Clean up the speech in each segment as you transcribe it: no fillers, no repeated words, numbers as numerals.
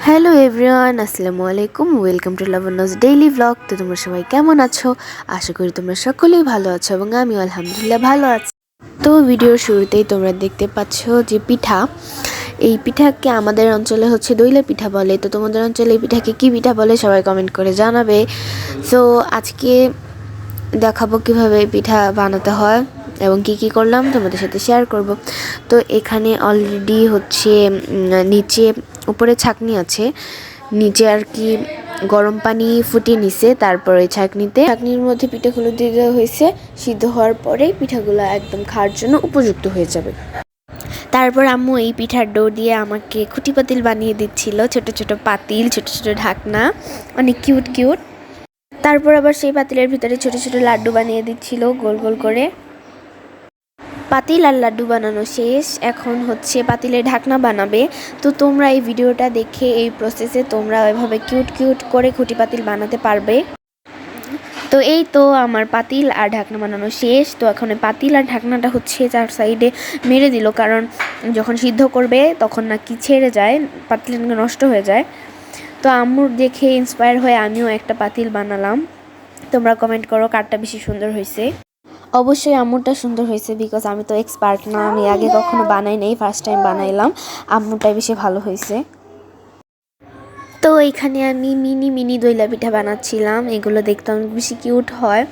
Hello everyone, আসসালামু আলাইকুম। Welcome to Labanya's daily blog. তো তোমরা সবাই কেমন আছো? আশা করি তোমরা সকলেই ভালো আছো এবং আমিও আলহামদুলিল্লাহ ভালো আছি। তো ভিডিওর শুরুতেই তোমরা দেখতে পাচ্ছ যে পিঠা, এই পিঠাকে আমাদের অঞ্চলে হচ্ছে দইলা পিঠা বলে। তো তোমাদের অঞ্চলে এই পিঠাকে কী পিঠা বলে সবাই কমেন্ট করে জানাবে। সো আজকে দেখাবো কীভাবে পিঠা বানাতে হয় এবং কি কি করলাম তোমাদের সাথে শেয়ার করব। তো এখানে অলরেডি হচ্ছে নিচে উপরে ছাঁকনি আছে, নিচে আর কি গরম পানি ফুটিয়ে নিছে, তারপর ওই ছাঁকনির মধ্যে পিঠাগুলো দিয়ে দেওয়া হয়েছে। সিদ্ধ হওয়ার পরে পিঠাগুলো একদম খাওয়ার জন্য উপযুক্ত হয়ে যাবে। তারপর আম্মু এই পিঠার ডো দিয়ে আমাকে খুঁটি পাতিল বানিয়ে দিচ্ছিল, ছোট ছোট পাতিল, ছোট ছোট ঢাকনা, অনেক কিউট কিউট। তারপর আবার সেই পাতিলের ভিতরে ছোট ছোট লাড্ডু বানিয়ে দিচ্ছিল গোল গোল করে। পাতিল আর লাড্ডু বানানো শেষ, এখন হচ্ছে পাতিলের ঢাকনা বানাবে। তো তোমরা এই ভিডিওটা দেখে এই প্রসেসে তোমরা ওইভাবে কিউট কিউট করে খুঁটি পাতিল বানাতে পারবে। তো এই তো আমার পাতিল আর ঢাকনা বানানো শেষ। তো এখন পাতিল আর ঢাকনাটা হচ্ছে চার সাইডে মেরে দিল, কারণ যখন সিদ্ধ করবে তখন নাকি ছেড়ে যায়, পাতিল নষ্ট হয়ে যায়। তো আম্মুর দেখে ইন্সপায়ার হয়ে আমিও একটা পাতিল বানালাম। তোমরা কমেন্ট করো কারটা বেশি সুন্দর হয়েছে। অবশ্যই আম্মুরটা সুন্দর হয়েছে, বিকজ আমি তো এক্সপার্ট না, আমি আগে কখনো বানাই নাই, ফার্স্ট টাইম বানাইলাম। আম্মুরটাই বেশি ভালো হয়েছে। তো এইখানে আমি মিনি মিনি দইলা পিঠা বানাচ্ছিলাম, এগুলো দেখতে অনেক বেশি কিউট হয়।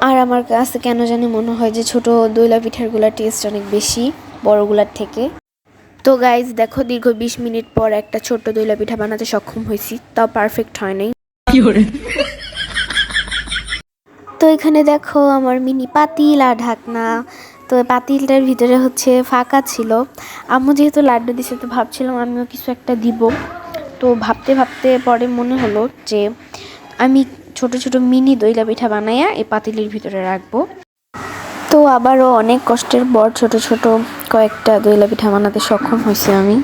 আর আমার কাছে কেন জানি মনে হয় যে ছোট দইলা পিঠারগুলোর টেস্ট অনেক বেশি বড়গুলার থেকে। তো গাইজ দেখো, দীর্ঘ 20 মিনিট পর একটা ছোট্ট দইলা পিঠা বানাতে সক্ষম হয়েছি, তাও পারফেক্ট হয় নাই। তো এখানে দেখো আমার মিনি পাতিল আর ঢাকনা। তো পাতিলটার ভিতরে হচ্ছে ফাঁকা ছিল। আম্মু যেহেতু লাড্ডু দিছে, তো ভাবছিলাম আমিও কিছু একটা দিব। তো ভাবতে ভাবতে পরে মনে হলো যে আমি ছোট ছোট মিনি দইলা পিঠা বানাইয়া এই পাতিলের ভিতরে রাখবো। তো আবারও অনেক কষ্টের পর ছোট ছোট কয়েকটা দইলা পিঠা বানাতে সক্ষম হয়েছি আমি।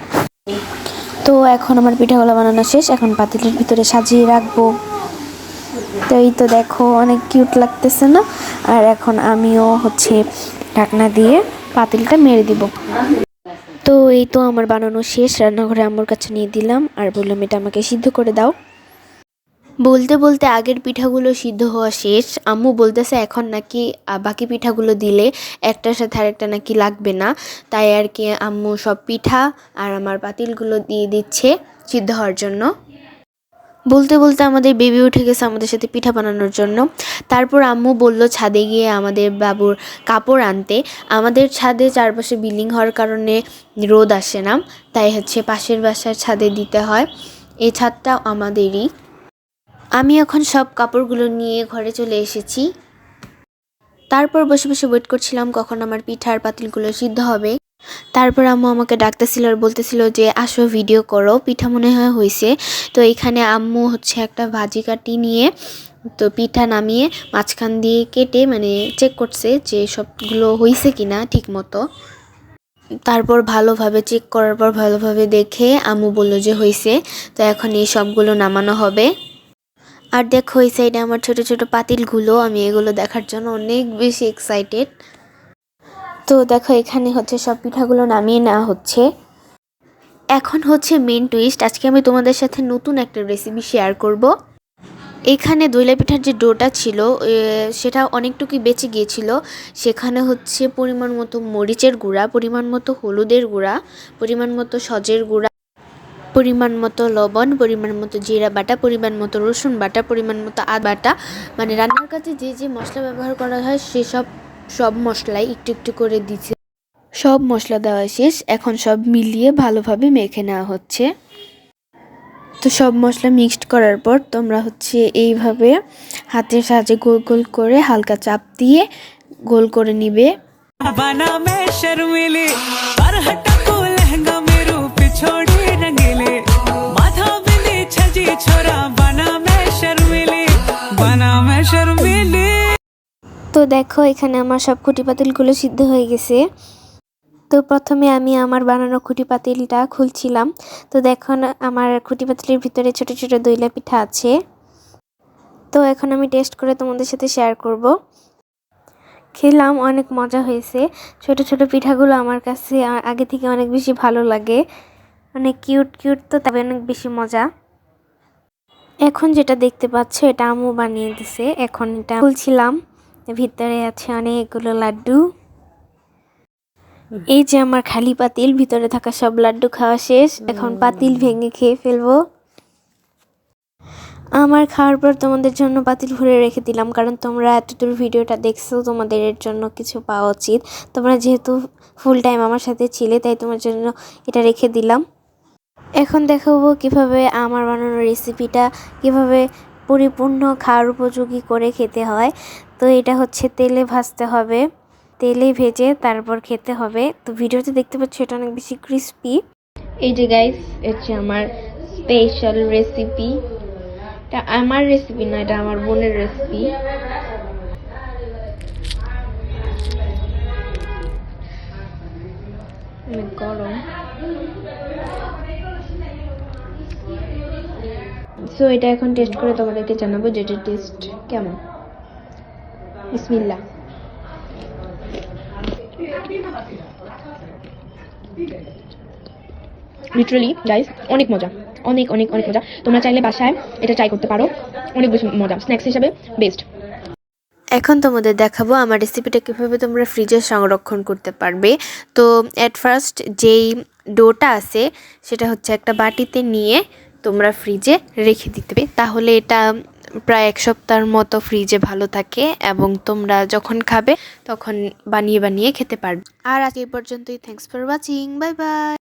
তো এখন আমার পিঠাগুলো বানানো শেষ, এখন পাতিলের ভিতরে সাজিয়ে রাখবো। তো এই তো দেখো অনেক কিউট লাগতেছে না? আর এখন আমিও হচ্ছে ঢাকনা দিয়ে পাতিলটা মেরে দিব। তো এই তো আমার বানানো শেষ, রান্নাঘরে আম্মুর কাছে নিয়ে দিলাম আর বললাম এটা আমাকে সিদ্ধ করে দাও। বলতে বলতে আগের পিঠাগুলো সিদ্ধ হওয়া শেষ। আম্মু বলতেছে এখন নাকি বাকি পিঠাগুলো দিলে একটার সাথে আরেকটা নাকি লাগবে না, তাই আর কি আম্মু সব পিঠা আর আমার পাতিলগুলো দিয়ে দিচ্ছে সিদ্ধ হওয়ার জন্য। বলতে বলতে আমাদের বেবি উঠে গেছে আমাদের সাথে পিঠা বানানোর জন্য। তারপর আম্মু বলল ছাদে গিয়ে আমাদের বাবুর কাপড় আনতে। আমাদের ছাদে চারপাশে বিল্ডিং হওয়ার কারণে রোদ আসে না, তাই হচ্ছে পাশের বাসার ছাদে দিতে হয়। এই ছাদটা আমাদেরই। আমি এখন সব কাপড়গুলো নিয়ে ঘরে চলে এসেছি। তারপর বসে বসে ওয়েট করছিলাম কখন আমার পিঠার পাতিলগুলো সিদ্ধ হবে। তারপর আম্মু আমাকে ডাকতেছিল আর বলতেছিল যে আসো ভিডিও করো, পিঠা মনে হয় হয়েছে। তো এইখানে আম্মু হচ্ছে একটা ভাজি কাটি নিয়ে তো পিঠা নামিয়ে মাঝখান দিয়ে কেটে মানে চেক করছে যে সবগুলো হয়েছে কিনা ঠিক মতো। তারপর ভালোভাবে চেক করার পর ভালোভাবে দেখে আম্মু বলল যে হয়েছে। তো এখন এই সবগুলো নামানো হবে। আর দেখো এই সাইডে আমার ছোট ছোট পাতিলগুলো, আমি এগুলো দেখার জন্য অনেক বেশি এক্সাইটেড। তো দেখো এখানে হচ্ছে সব পিঠাগুলো নামিয়ে নেওয়া হচ্ছে। এখন হচ্ছে মেন টুইস্ট, আজকে আমি তোমাদের সাথে নতুন একটা রেসিপি শেয়ার করব। এখানে দইলা পিঠার যে ডোটা ছিল সেটা অনেকটুকুই বেঁচে গিয়েছিল। সেখানে হচ্ছে পরিমাণ মতো মরিচের গুঁড়া, পরিমাণ মতো হলুদের গুঁড়া, পরিমাণ মতো সজের গুঁড়া, পরিমাণ মতো লবণ, পরিমাণ মতো জিরা বাটা, পরিমাণ মতো রসুন বাটা, পরিমাণ মতো আদা বাটা, মানে রান্নার কাজে যে যে মশলা ব্যবহার করা হয় সেসব সব মশলাই একটু একটু করে দিচ্ছে। সব মশলা দেওয়া শেষ, এখন সব মিলিয়ে ভালোভাবে মেখে নেওয়া হচ্ছে। তো সব মশলা মিক্সড করার পর তোমরা হচ্ছে এইভাবে হাতের সাহায্যে গোল গোল করে হালকা চাপ দিয়ে গোল করে নিবে। তো দেখো এখানে আমার সব খুঁটি পাতিলগুলো সিদ্ধ হয়ে গেছে। তো প্রথমে আমি আমার বানানো খুঁটি পাতিলটা খুলছিলাম। তো দেখো আমার খুঁটি পাতিলের ভিতরে ছোট ছোট দইলা পিঠা আছে। তো এখন আমি টেস্ট করে তোমাদের সাথে শেয়ার করব। খেলাম, অনেক মজা হয়েছে। ছোট ছোট পিঠাগুলো আমার কাছে আগে থেকে অনেক বেশি ভালো লাগে। অনেক কিউট কিউট, তো তবে অনেক বেশি মজা। এখন যেটা দেখতে পাচ্ছ এটা আম্মু বানিয়ে দিছে। এখন এটা খুলছিলাম, ভিতরে আছে অনেকগুলো লাড্ডু। এই যে আমার খালি পাতিল, ভিতরে থাকা সব লাড্ডু খাওয়া শেষ। এখন পাতিল ভেঙে খেয়ে ফেলবো। আমার খাওয়ার পর তোমাদের জন্য পাতিল ভরে রেখে দিলাম, কারণ তোমরা এতদূর ভিডিওটা দেখছো, তোমাদের এর জন্য কিছু পাওয়া উচিত। তোমরা যেহেতু ফুল টাইম আমার সাথে ছিলে, তাই তোমার জন্য এটা রেখে দিলাম। এখন দেখাবো কিভাবে আমার বানানো রেসিপিটা কিভাবে পরিপূর্ণ খাওয়ার উপযোগী করে খেতে হয়। তো এটা হচ্ছে তেলে ভাজতে হবে, তেলে ভেজে তারপর খেতে হবে। তো ভিডিওতে দেখতে পাচ্ছ এটা অনেক বেশি ক্রিস্পি। এই যে গাইস, হচ্ছে আমার স্পেশাল রেসিপি। এটা আমার রেসিপি না, এটা আমার বোনের রেসিপি। অনেক গরম। সো এটা এখন টেস্ট করে তোমাদেরকে জানাবো যে এটার টেস্ট কেমন। বিসমিল্লাহ। লিটারালি গাইস অনেক মজা, অনেক অনেক অনেক মজা। তোমরা চাইলে বাসায় এটা ট্রাই করতে পারো, অনেক বেশি মজা, স্ন্যাক্স হিসাবে বেস্ট। এখন তোমাদের দেখাবো আমার রেসিপিটা কীভাবে তোমরা ফ্রিজে সংরক্ষণ করতে পারবে। তো অ্যাট ফার্স্ট যেই ডোটা আছে সেটা হচ্ছে একটা বাটিতে নিয়ে তোমরা ফ্রিজে রেখে দিতে হবে, তাহলে এটা প্রায় 1 সপ্তাহের মতো ফ্রিজে ভালো থাকে এবং তোমরা যখন খাবে তখন বানিয়ে বানিয়ে খেতে পারবে। আর আজ এই পর্যন্তই। Thanks for watching, bye bye.